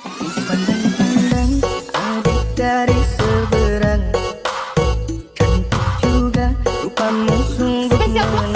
Pandang-pandang adik dari seberang, cantik juga rupamu sungguh Spesial box